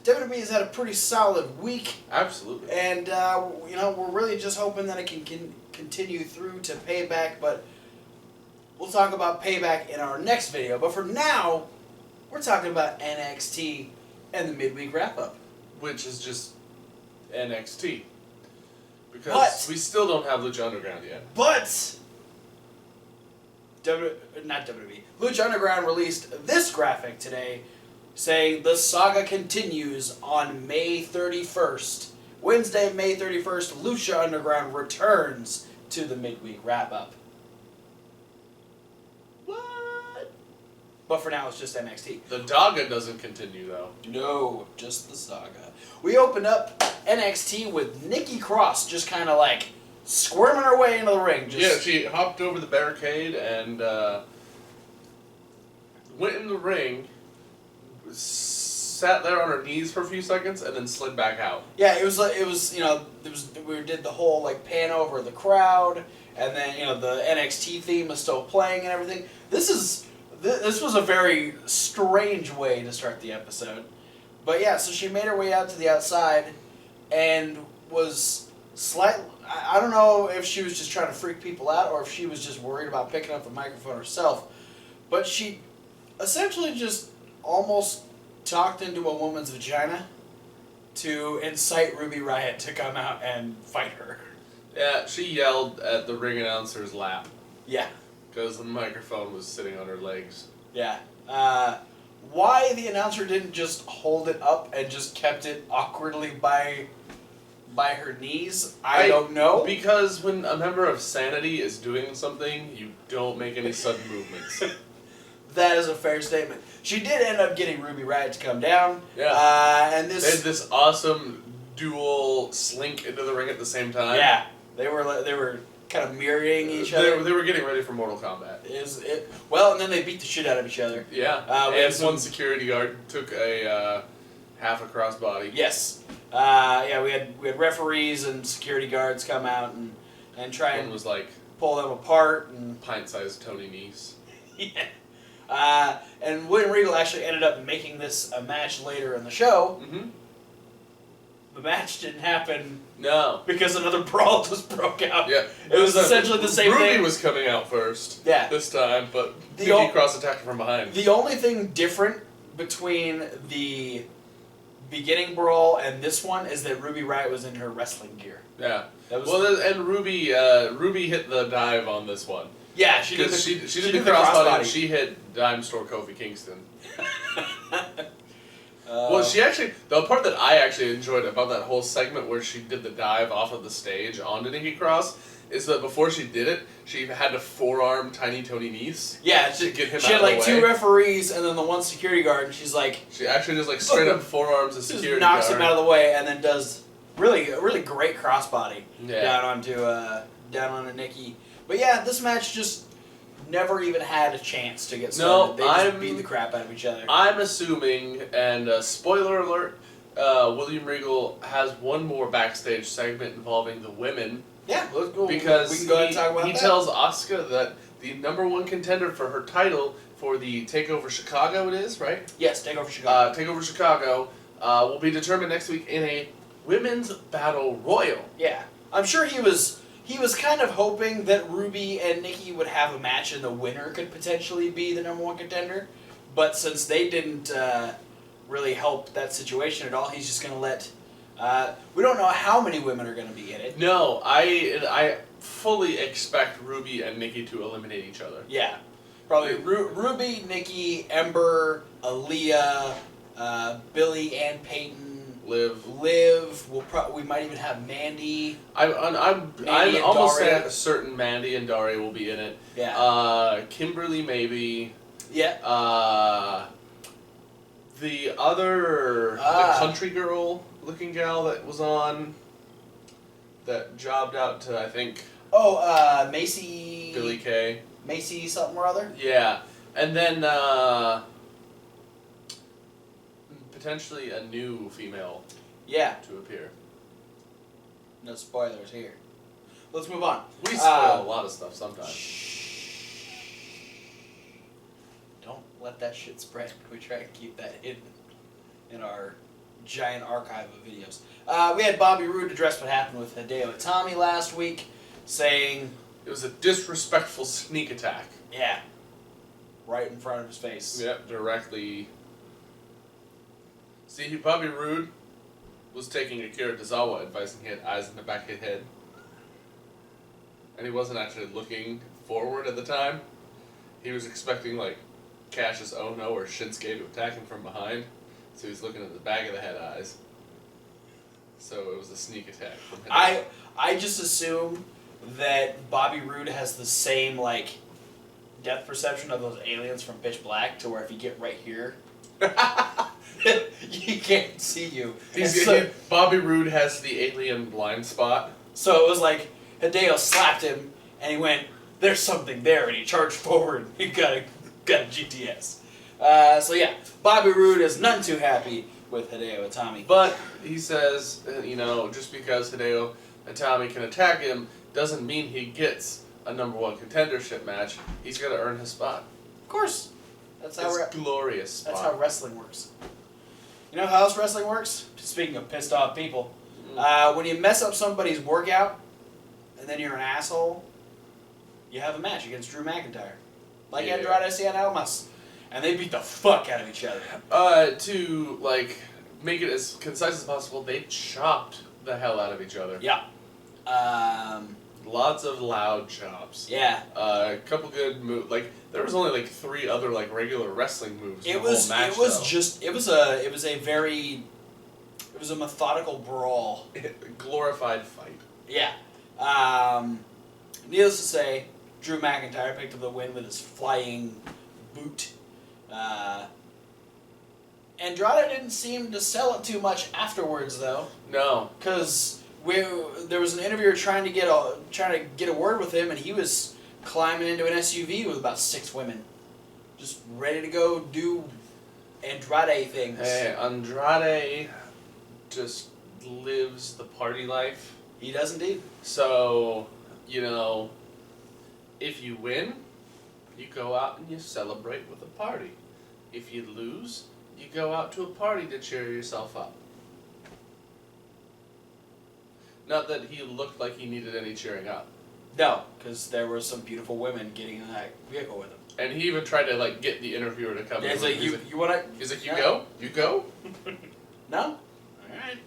WWE has had a pretty solid week. Absolutely. And, we're really just hoping that it can continue through to Payback, but we'll talk about Payback in our next video. But for now, we're talking about NXT and the midweek wrap-up. Which is just NXT. Because we still don't have Lucha Underground yet. But not WWE. Lucha Underground released this graphic today saying the saga continues on May 31st. Wednesday, May 31st, Lucha Underground returns to the midweek wrap-up. What? But for now, it's just NXT. The Daga doesn't continue, though. No, just the saga. We opened up NXT with Nikki Cross just kind of like squirming her way into the ring. Yeah, she hopped over the barricade and went in the ring, sat there on her knees for a few seconds, and then slid back out. Yeah, we did the whole like pan over the crowd, and then the NXT theme is still playing and everything. This was a very strange way to start the episode. But yeah, so she made her way out to the outside and was slightly... I don't know if she was just trying to freak people out or if she was just worried about picking up the microphone herself. But she essentially just almost talked into a woman's vagina to incite Ruby Riot to come out and fight her. Yeah, she yelled at the ring announcer's lap. Yeah. Because the microphone was sitting on her legs. Yeah. Why the announcer didn't just hold it up and just kept it awkwardly by her knees, I don't know. Because when a member of Sanity is doing something, you don't make any sudden movements. That is a fair statement. She did end up getting Ruby Riot to come down. Yeah. And they had this awesome dual slink into the ring at the same time. Yeah. They were kind of mirroring each other. They were getting ready for Mortal Kombat. Well, and then they beat the shit out of each other. Yeah. And one security guard took a half a crossbody. Yes. We had referees and security guards come out and try and was like pull them apart and pint-sized Tony Nese. Yeah. And William Regal actually ended up making this a match later in the show. Mm-hmm. The match didn't happen. No. Because another brawl just broke out. Yeah. It was essentially the same thing. Ruby was coming out first. Yeah. This time, but Nikki Cross attacked her from behind. The only thing different between the beginning brawl and this one is that Ruby Riot was in her wrestling gear. Yeah. And Ruby hit the dive on this one. Yeah, she did the crossbody and she hit Dime Store Kofi Kingston. Well, she actually... The part that I actually enjoyed about that whole segment where she did the dive off of the stage onto Nikki Cross is that before she did it, she had to forearm Tiny Tony Nese. Yeah, to get him she out had of the way. 2 referees and then the 1 security guard, and she's like... She actually just straight up forearms the security guard. Knocks guard. him out of the way and then does really great crossbody down onto Nikki. But yeah, this match just never even had a chance to get started. They just beat the crap out of each other. I'm assuming, and spoiler alert, William Regal has one more backstage segment involving the women. Yeah, let's go. Because we can go ahead and talk about he tells Asuka that the #1 contender for her title for the TakeOver Chicago it is, right? Yes, TakeOver Chicago. TakeOver Chicago will be determined next week in a women's battle royal. Yeah. I'm sure he was kind of hoping that Ruby and Nikki would have a match and the winner could potentially be the #1 contender. But since they didn't really help that situation at all, he's just going to let... we don't know how many women are going to be in it. No, I fully expect Ruby and Nikki to eliminate each other. Yeah. Probably Ruby, Nikki, Ember, Aaliyah, Billy and Peyton... Liv. We might even have Mandy. I'm almost Daria. certain Mandy and Daria will be in it. Yeah. Kimberly maybe. Yeah. The other the country girl looking gal that was on that jobbed out to I think. Oh, Macy. Billy Kay. Macy something or other. Yeah, and then. Potentially a new female to appear. No spoilers here. Let's move on. We spoil a lot of stuff sometimes. Shh. Don't let that shit spread. We try to keep that hidden in our giant archive of videos. We had Bobby Roode address what happened with Hideo Itami last week, saying... It was a disrespectful sneak attack. Yeah. Right in front of his face. Yep, directly. See, Bobby Roode was taking Akira Tozawa advice and he had eyes in the back of his head. And he wasn't actually looking forward at the time. He was expecting, like, Cassius Ohno or Shinsuke to attack him from behind. So he was looking at the back of the head eyes. So it was a sneak attack from him. I just assume that Bobby Roode has the same, like, depth perception of those aliens from Pitch Black, to where if you get right here, he can't see you. Bobby Roode has the alien blind spot. So it was like Hideo slapped him, and he went, "There's something there," and he charged forward. He got a GTS. So yeah, Bobby Roode is none too happy with Hideo Itami. But he says, just because Hideo Itami can attack him doesn't mean he gets a number one contendership match. He's got to earn his spot. Of course. That's how glorious spot. That's how wrestling works. You know how else wrestling works? Speaking of pissed off people, when you mess up somebody's workout, and then you're an asshole, you have a match against Drew McIntyre. Like Andrade Cien Almas. And they beat the fuck out of each other. To, make it as concise as possible, they chopped the hell out of each other. Yeah. Lots of loud chops. Yeah. A couple good moves. There was only 3 other regular wrestling moves. It was a methodical brawl. Glorified fight. Yeah. Needless to say, Drew McIntyre picked up the win with his flying boot. Andrade didn't seem to sell it too much afterwards, though. No. Because there was an interviewer trying to get a word with him, and he was climbing into an SUV with about 6 women, just ready to go do Andrade things. Hey, Andrade just lives the party life. He does indeed. So, if you win, you go out and you celebrate with a party. If you lose, you go out to a party to cheer yourself up. Not that he looked like he needed any cheering up. No, because there were some beautiful women getting in that vehicle with him. And he even tried to get the interviewer to come in. He's like, you want to? He's like, you go? You go? No? Alright.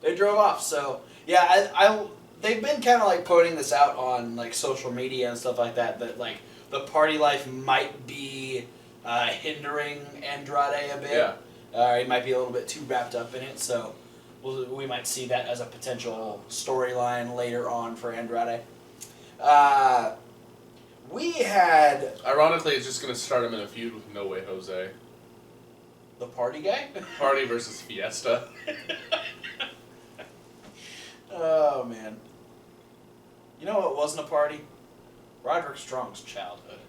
They drove off, so... Yeah, they've been kind of putting this out on social media and stuff like that, that the party life might be hindering Andrade a bit. Yeah. He might be a little bit too wrapped up in it, so we might see that as a potential storyline later on for Andrade. We had... Ironically, it's just going to start him in a feud with No Way Jose. The party guy? Party versus Fiesta. Oh, man. You know what wasn't a party? Roderick Strong's childhood.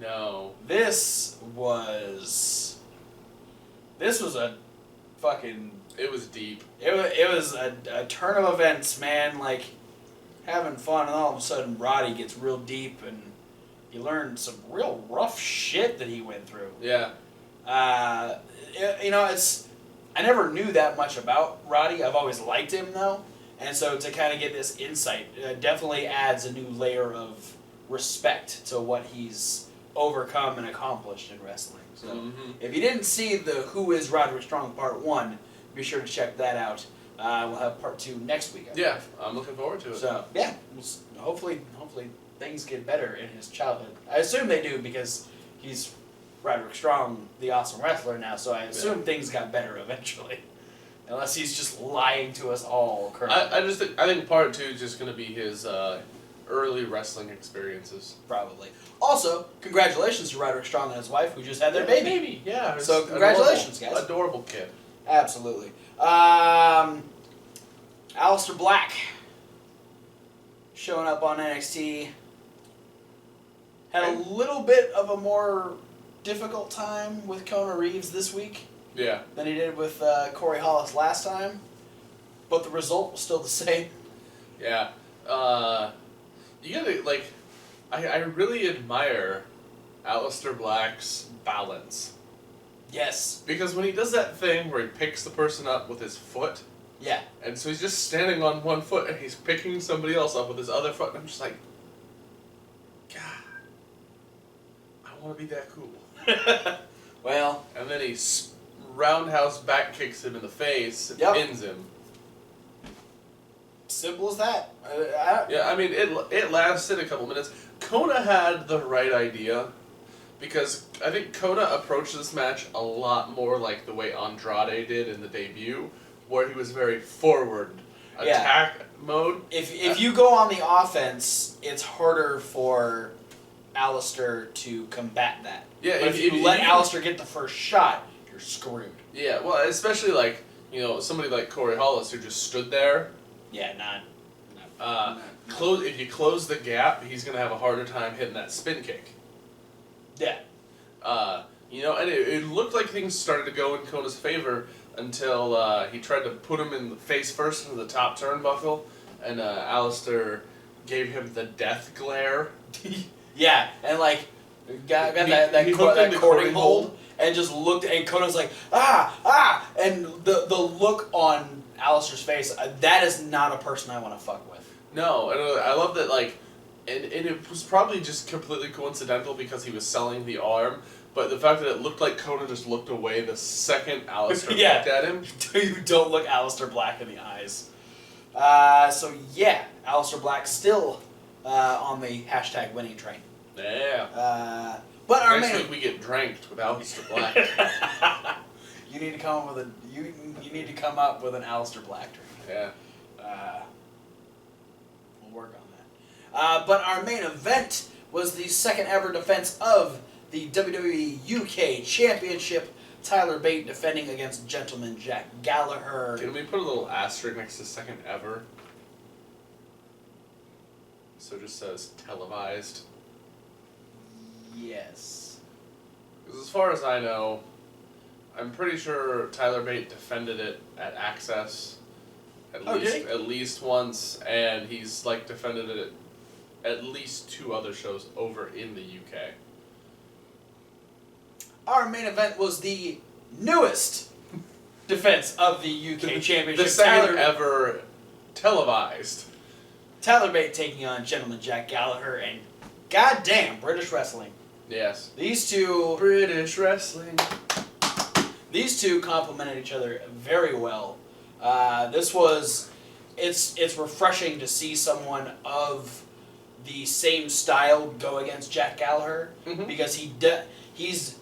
No. This was a fucking... It was deep. It was a turn of events, man. Having fun, and all of a sudden Roddy gets real deep, and you learn some real rough shit that he went through. Yeah. It's... I never knew that much about Roddy. I've always liked him, though. And so to kind of get this insight definitely adds a new layer of respect to what he's overcome and accomplished in wrestling. So if you didn't see the Who is Roderick Strong Part 1, be sure to check that out. We'll have Part 2 next week. Yeah, I'm looking forward to it. So, yeah, hopefully things get better in his childhood. I assume they do because he's Roderick Strong, the awesome wrestler now, so I assume things got better eventually. Unless he's just lying to us all currently. I think Part 2 is just going to be his early wrestling experiences. Probably. Also, congratulations to Roderick Strong and his wife who just had their baby. Yeah. So congratulations, guys. Adorable kid. Absolutely. Aleister Black showing up on NXT. Had a little bit of a more difficult time with Kona Reeves this week. Yeah. Than he did with Corey Hollis last time. But the result was still the same. Yeah. You gotta, I really admire Aleister Black's balance. Yes. Because when he does that thing where he picks the person up with his foot, Yeah. and so he's just standing on one foot and he's picking somebody else up with his other foot, and I'm just like, God, I want to be that cool. Well. And then he roundhouse back kicks him in the face and pins him. Simple as that. Yeah, I mean, it lasted a couple minutes. Kona had the right idea, because I think Kona approached this match a lot more like the way Andrade did in the debut, where he was very forward attack mode. If you go on the offense, it's harder for Alistair to combat that. Yeah, but if you let Alistair get the first shot, you're screwed. Yeah, well, especially like, you know, somebody like Corey Hollis who just stood there. Yeah, If you close the gap, he's gonna have a harder time hitting that spin kick. Yeah. You know, and it looked like things started to go in Kona's favor until he tried to put him in the face first into the top turnbuckle, and Alistair gave him the death glare. Yeah, and like got that cording hold and just looked, and Kona's like, and the look on Alistair's face, that is not a person I want to fuck with. No, and I love that, like, and it was probably just completely coincidental because he was selling the arm, but the fact that it looked like Kona just looked away the second Alistair looked at him. You don't look Alistair Black in the eyes. Alistair Black still on the hashtag winning train. Yeah. But our next week we get dranked with Alistair Black. You need to come up with you need to come up with an Alistair Black drink. Yeah. We'll work on that. But our main event was the second ever defense of the WWE UK Championship. Tyler Bate defending against Gentleman Jack Gallagher. Can we put a little asterisk next to second ever? So it just says televised. Yes. Because as far as I know, I'm pretty sure Tyler Bate defended it at Access at least once, and he's like defended it at least 2 other shows over in the UK. Our main event was the newest defense of the UK Championship. The second ever televised. Tyler Bate taking on Gentleman Jack Gallagher, and goddamn British wrestling. Yes. These two British wrestling. These two complemented each other very well. It's refreshing to see someone of the same style go against Jack Gallagher, because he's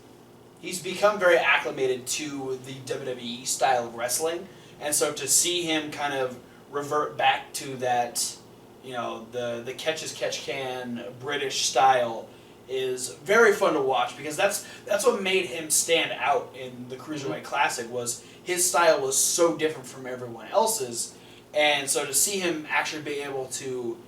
become very acclimated to the WWE style of wrestling, and so to see him kind of revert back to that, you know, the catch as catch can British style is very fun to watch, because that's what made him stand out in the Cruiserweight Classic, was his style was so different from everyone else's, and so to see him actually be able to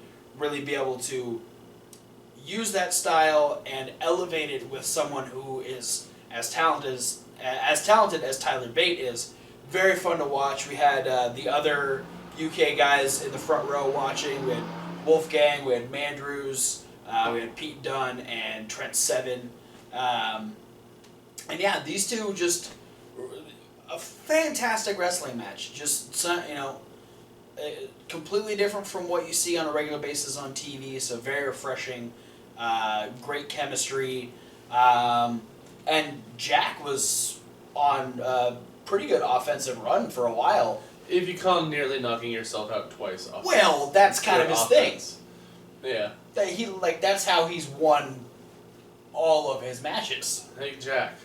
use that style and elevate it with someone who is as talented as Tyler Bate is, very fun to watch. We had the other UK guys in the front row watching. We had Wolfgang, we had Mandrews, we had Pete Dunne and Trent Seven. And yeah, these two just a fantastic wrestling match. Just, you know, completely different from what you see on a regular basis on TV, so very refreshing. Great chemistry. And Jack was on a pretty good offensive run for a while. If you call nearly knocking yourself out twice off. Well, that's kind of his offense. Thing. Yeah. That's how he's won all of his matches. Hey, Jack.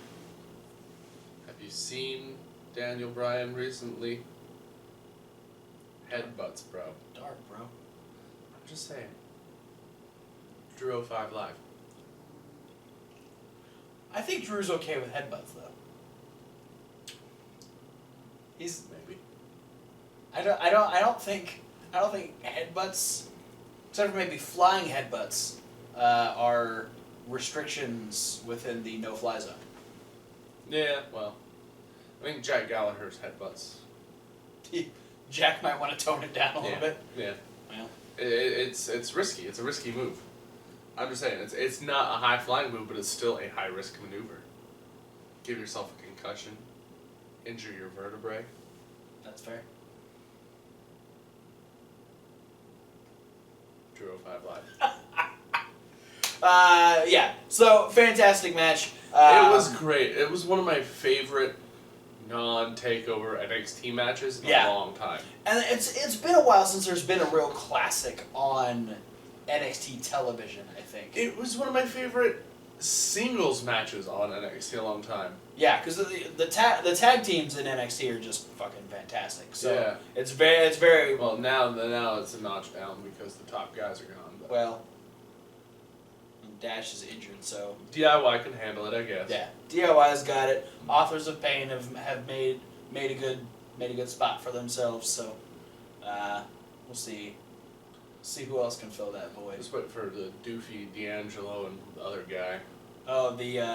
Have you seen Daniel Bryan recently? Headbutts, bro. Dark, bro. I'm just saying. Drew 05 Live. I think Drew's okay with headbutts, though. He's maybe. I don't think headbutts, except for maybe flying headbutts, are restrictions within the no-fly zone. Yeah, well, I think Jack Gallagher's headbutts. Jack might want to tone it down a little bit. Yeah. Well, it's risky. It's a risky move. I'm just saying, it's not a high-flying move, but it's still a high-risk maneuver. give yourself a concussion, injure your vertebrae. That's fair. Drew 05 Live. Yeah. So fantastic match. It was great. It was one of my favorite non-takeover NXT matches in a long time. And it's been a while since there's been a real classic on NXT television, I think. It was one of my favorite singles matches on NXT in a long time. Yeah, because the tag teams in NXT are just fucking fantastic. So yeah. it's very well now it's a notch down because the top guys are gone. But well. Dash is injured, so DIY can handle it, I guess. Yeah, DIY's got it. Authors of Pain have made a good spot for themselves. So we'll see who else can fill that void. Just wait for the doofy D'Angelo and the other guy. Oh, the what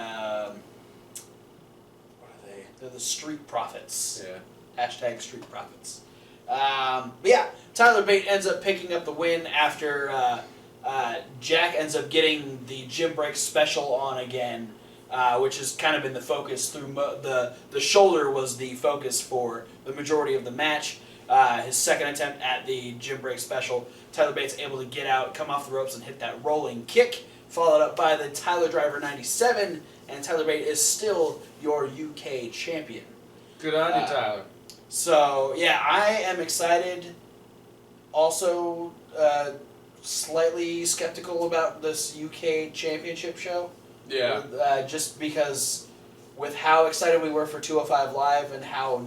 are they? They're the Street Profits. Yeah. Hashtag Street Profits. But yeah, Tyler Bate ends up picking up the win after. Jack ends up getting the gym break special on again, which has kind of been the focus through the shoulder was the focus for the majority of the match. His second attempt at the gym break special, Tyler Bate's able to get out, come off the ropes, and hit that rolling kick, followed up by the Tyler Driver 97, and Tyler Bate is still your UK champion. Good on you, Tyler. So yeah, I am excited. Also. Slightly skeptical about this UK Championship show. Yeah. Just because with how excited we were for 205 Live and how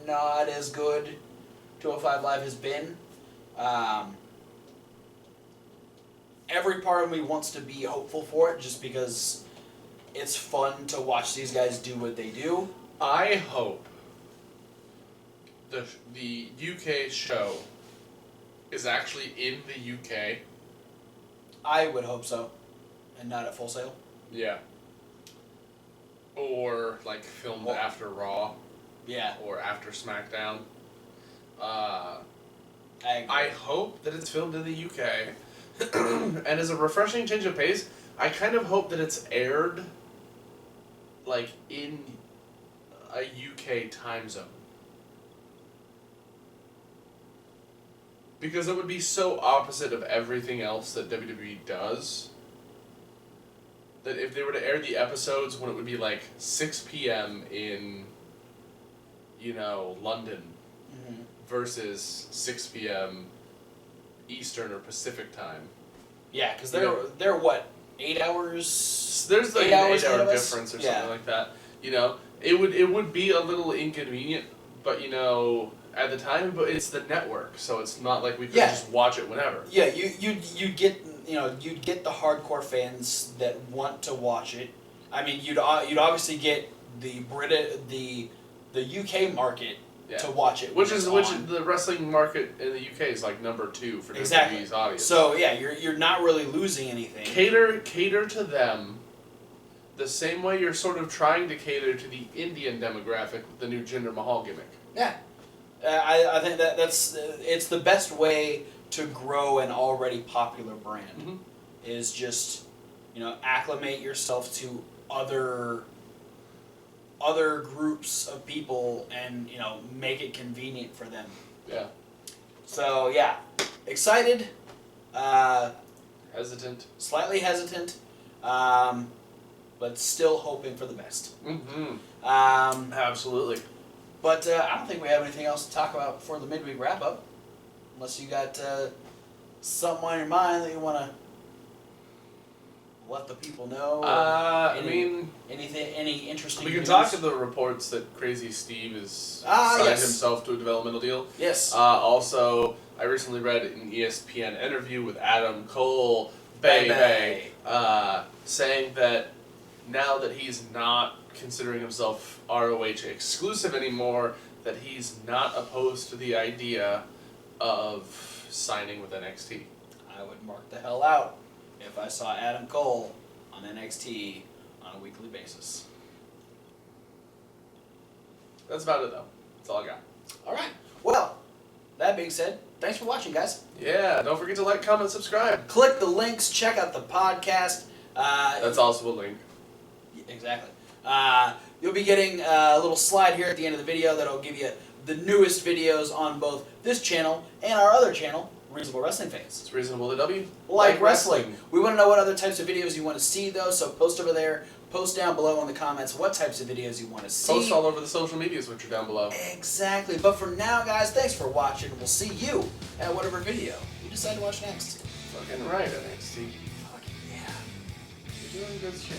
not as good 205 Live has been, every part of me wants to be hopeful for it just because it's fun to watch these guys do what they do. I hope the UK show is actually in the UK. I would hope so. And not at Full Sail. Yeah. Or like filmed after Raw. Yeah. Or after SmackDown. I hope that it's filmed in the UK. And as a refreshing change of pace, I kind of hope that it's aired like in a UK time zone. Because it would be so opposite of everything else that WWE does that if they were to air the episodes when it would be like 6 p.m. in, London versus 6 p.m. Eastern or Pacific time. Yeah, because they're what, 8 hours? There's like 8 an hours 8-hour difference or something like that. It would be a little inconvenient, but at the time, but it's the network, so it's not like we could just watch it whenever. Yeah, you'd get the hardcore fans that want to watch it. I mean, you'd obviously get the UK market to watch it, which the wrestling market in the UK is like number 2 for WWE's audience. So yeah, you're not really losing anything. Cater to them, the same way you're sort of trying to cater to the Indian demographic with the new Jinder Mahal gimmick. Yeah. I think it's the best way to grow an already popular brand, is just acclimate yourself to other groups of people and make it convenient for them. Yeah. So yeah, excited, hesitant, slightly hesitant, but still hoping for the best. Absolutely. But I don't think we have anything else to talk about before the midweek wrap-up. Unless you got something on your mind that you want to let the people know. Any interesting we can news? talk to the reports that Crazy Steve has signed himself to a developmental deal. Yes. Also, I recently read an ESPN interview with Adam Cole, saying that now that he's not considering himself ROH exclusive anymore, that he's not opposed to the idea of signing with NXT. I would mark the hell out if I saw Adam Cole on NXT on a weekly basis. That's about it, though. That's all I got. All right. Well, that being said, thanks for watching, guys. Yeah, don't forget to like, comment, subscribe. Click the links. Check out the podcast. That's also a link. Exactly. You'll be getting a little slide here at the end of the video that'll give you the newest videos on both this channel and our other channel, Reasonable Wrestling Fans. It's reasonable to W. Like wrestling. We want to know what other types of videos you want to see, though, so post over there. Post down below in the comments what types of videos you want to see. Post all over the social medias, which are down below. Exactly. But for now, guys, thanks for watching. We'll see you at whatever video you decide to watch next. Fucking right, NXT. Fuck yeah. You're doing good shit.